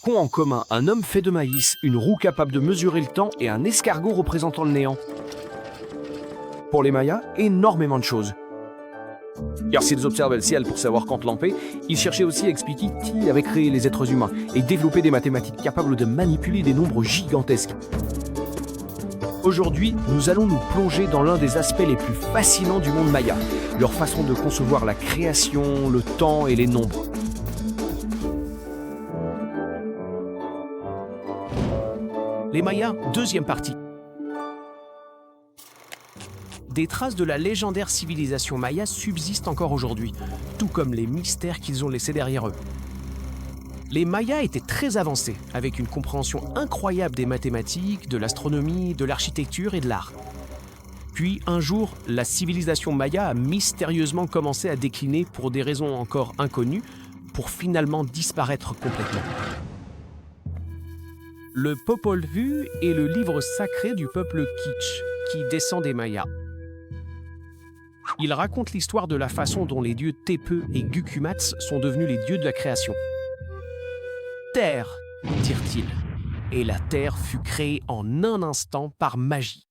qu'ont en commun un homme fait de maïs, une roue capable de mesurer le temps et un escargot représentant le néant? Pour les Mayas, énormément de choses. Car s'ils observaient le ciel pour savoir quand lamper, ils cherchaient aussi à expliquer qui avait créé les êtres humains et développer des mathématiques capables de manipuler des nombres gigantesques. Aujourd'hui, nous allons nous plonger dans l'un des aspects les plus fascinants du monde maya, leur façon de concevoir la création, le temps et les nombres. Les Mayas, deuxième partie. Des traces de la légendaire civilisation maya subsistent encore aujourd'hui, tout comme les mystères qu'ils ont laissés derrière eux. Les Mayas étaient très avancés, avec une compréhension incroyable des mathématiques, de l'astronomie, de l'architecture et de l'art. Puis, un jour, la civilisation maya a mystérieusement commencé à décliner pour des raisons encore inconnues, pour finalement disparaître complètement. Le Popol Vuh est le livre sacré du peuple K'iche', qui descend des Mayas. Il raconte l'histoire de la façon dont les dieux Tepe et Gucumatz sont devenus les dieux de la création. Terre, dirent-ils, et la terre fut créée en un instant par magie.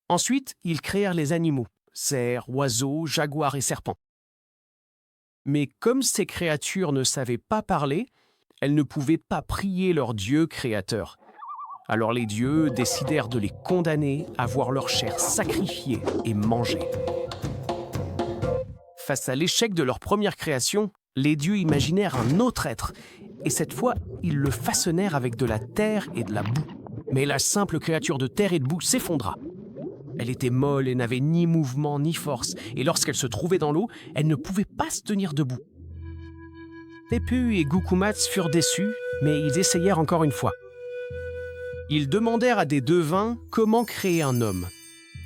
Ensuite, ils créèrent les animaux, cerfs, oiseaux, jaguars et serpents. Mais comme ces créatures ne savaient pas parler, elles ne pouvaient pas prier leur Dieu créateur. Alors les dieux décidèrent de les condamner à voir leur chair sacrifiée et mangée. Face à l'échec de leur première création, les dieux imaginèrent un autre être, et cette fois, ils le façonnèrent avec de la terre et de la boue. Mais la simple créature de terre et de boue s'effondra. Elle était molle et n'avait ni mouvement ni force, et lorsqu'elle se trouvait dans l'eau, elle ne pouvait pas se tenir debout. Tepe et Gucumatz furent déçus, mais ils essayèrent encore une fois. Ils demandèrent à des devins comment créer un homme,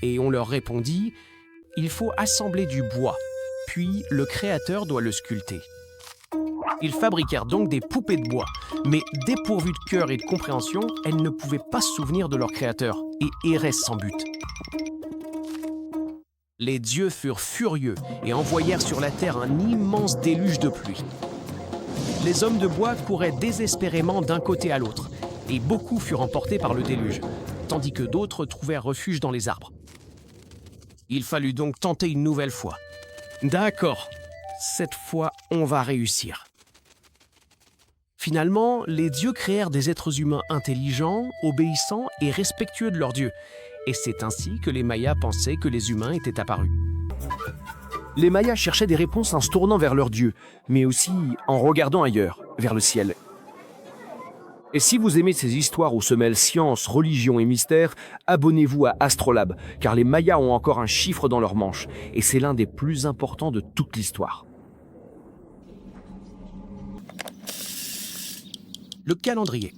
et on leur répondit « Il faut assembler du bois ». Puis le créateur doit le sculpter. Ils fabriquèrent donc des poupées de bois, mais dépourvues de cœur et de compréhension, elles ne pouvaient pas se souvenir de leur créateur et erraient sans but. Les dieux furent furieux et envoyèrent sur la terre un immense déluge de pluie. Les hommes de bois couraient désespérément d'un côté à l'autre, et beaucoup furent emportés par le déluge, tandis que d'autres trouvèrent refuge dans les arbres. Il fallut donc tenter une nouvelle fois. D'accord, cette fois, on va réussir. Finalement, les dieux créèrent des êtres humains intelligents, obéissants et respectueux de leurs dieux. Et c'est ainsi que les Mayas pensaient que les humains étaient apparus. Les Mayas cherchaient des réponses en se tournant vers leurs dieux, mais aussi en regardant ailleurs, vers le ciel. Et si vous aimez ces histoires où se mêlent science, religion et mystère, abonnez-vous à Astrolabe, car les Mayas ont encore un chiffre dans leur manche, et c'est l'un des plus importants de toute l'histoire. Le calendrier.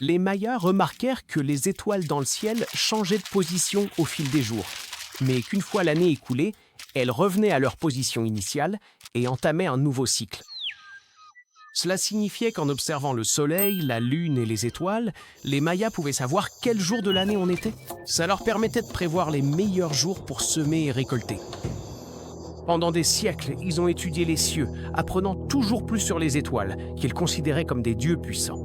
Les Mayas remarquèrent que les étoiles dans le ciel changeaient de position au fil des jours, mais qu'une fois l'année écoulée, elles revenaient à leur position initiale et entamaient un nouveau cycle. Cela signifiait qu'en observant le soleil, la lune et les étoiles, les Mayas pouvaient savoir quel jour de l'année on était. Ça leur permettait de prévoir les meilleurs jours pour semer et récolter. Pendant des siècles, ils ont étudié les cieux, apprenant toujours plus sur les étoiles, qu'ils considéraient comme des dieux puissants.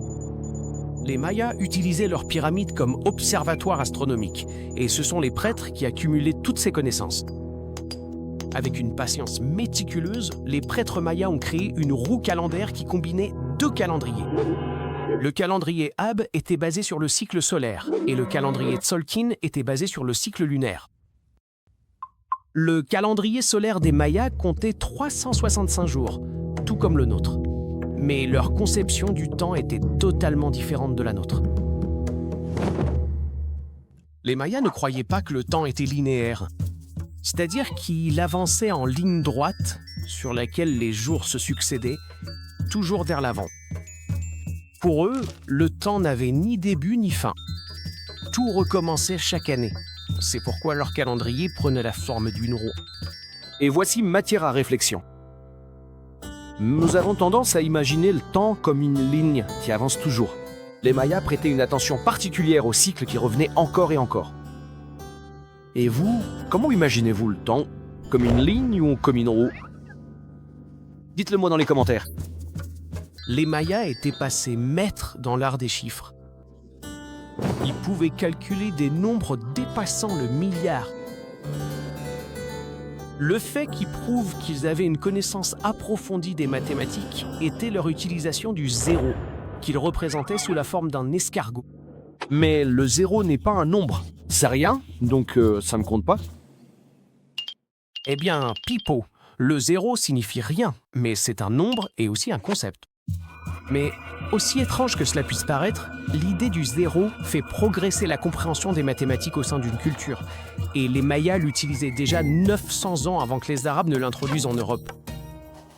Les Mayas utilisaient leurs pyramides comme observatoire astronomique, et ce sont les prêtres qui accumulaient toutes ces connaissances. Avec une patience méticuleuse, les prêtres mayas ont créé une roue calendaire qui combinait deux calendriers. Le calendrier Ab était basé sur le cycle solaire et le calendrier Tzolk'in était basé sur le cycle lunaire. Le calendrier solaire des Mayas comptait 365 jours, tout comme le nôtre. Mais leur conception du temps était totalement différente de la nôtre. Les Mayas ne croyaient pas que le temps était linéaire. C'est-à-dire qu'il avançait en ligne droite sur laquelle les jours se succédaient, toujours vers l'avant. Pour eux, le temps n'avait ni début ni fin. Tout recommençait chaque année. C'est pourquoi leur calendrier prenait la forme d'une roue. Et voici matière à réflexion. Nous avons tendance à imaginer le temps comme une ligne qui avance toujours. Les Mayas prêtaient une attention particulière aux cycles qui revenaient encore et encore. Et vous, comment imaginez-vous le temps? Comme une ligne ou comme une roue? Dites-le moi dans les commentaires. Les Mayas étaient passés maîtres dans l'art des chiffres. Ils pouvaient calculer des nombres dépassant le milliard. Le fait qui prouve qu'ils avaient une connaissance approfondie des mathématiques était leur utilisation du zéro, qu'ils représentaient sous la forme d'un escargot. Mais le 0 n'est pas un nombre. C'est rien, donc ça ne compte pas. Eh bien, pipeau, le zéro signifie rien, mais c'est un nombre et aussi un concept. Mais aussi étrange que cela puisse paraître, l'idée du zéro fait progresser la compréhension des mathématiques au sein d'une culture. Et les Mayas l'utilisaient déjà 900 ans avant que les Arabes ne l'introduisent en Europe.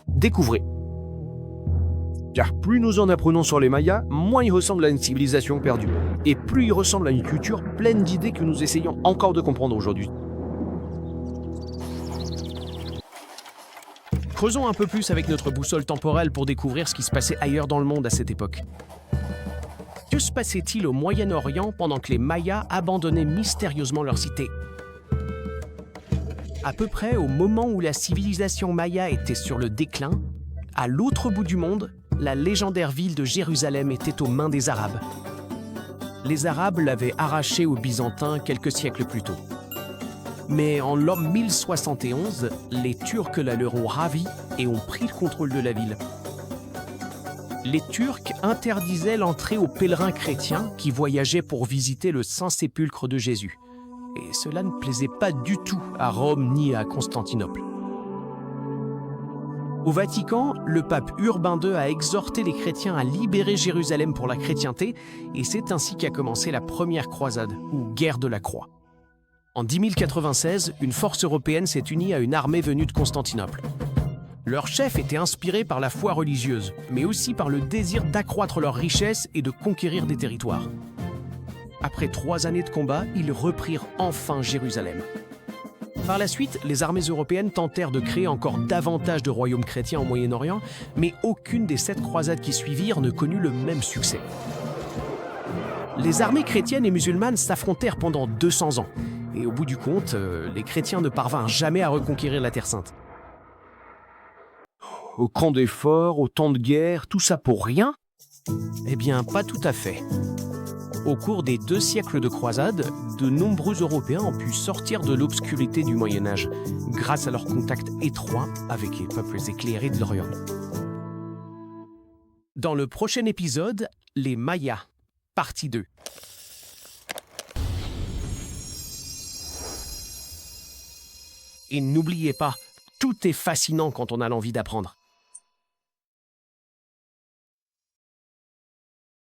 Découvrez. Car plus nous en apprenons sur les Mayas, moins ils ressemblent à une civilisation perdue. Et plus ils ressemblent à une culture pleine d'idées que nous essayons encore de comprendre aujourd'hui. Creusons un peu plus avec notre boussole temporelle pour découvrir ce qui se passait ailleurs dans le monde à cette époque. Que se passait-il au Moyen-Orient pendant que les Mayas abandonnaient mystérieusement leur cité ? À peu près au moment où la civilisation maya était sur le déclin, à l'autre bout du monde, la légendaire ville de Jérusalem était aux mains des Arabes. Les Arabes l'avaient arrachée aux Byzantins quelques siècles plus tôt. Mais en l'an 1071, les Turcs la leur ont ravie et ont pris le contrôle de la ville. Les Turcs interdisaient l'entrée aux pèlerins chrétiens qui voyageaient pour visiter le Saint-Sépulcre de Jésus. Et cela ne plaisait pas du tout à Rome ni à Constantinople. Au Vatican, le pape Urbain II a exhorté les chrétiens à libérer Jérusalem pour la chrétienté, et c'est ainsi qu'a commencé la première croisade, ou guerre de la croix. En 1096, une force européenne s'est unie à une armée venue de Constantinople. Leur chef était inspiré par la foi religieuse, mais aussi par le désir d'accroître leurs richesses et de conquérir des territoires. Après 3 années de combat, ils reprirent enfin Jérusalem. Par la suite, les armées européennes tentèrent de créer encore davantage de royaumes chrétiens au Moyen-Orient, mais aucune des 7 croisades qui suivirent ne connut le même succès. Les armées chrétiennes et musulmanes s'affrontèrent pendant 200 ans, et au bout du compte, les chrétiens ne parvinrent jamais à reconquérir la Terre Sainte. Autant d'efforts, autant de guerres, tout ça pour rien? Eh bien, pas tout à fait. Au cours des 2 siècles de croisade, de nombreux Européens ont pu sortir de l'obscurité du Moyen-Âge, grâce à leur contact étroit avec les peuples éclairés de l'Orient. Dans le prochain épisode, les Mayas, partie 2. Et n'oubliez pas, tout est fascinant quand on a l'envie d'apprendre.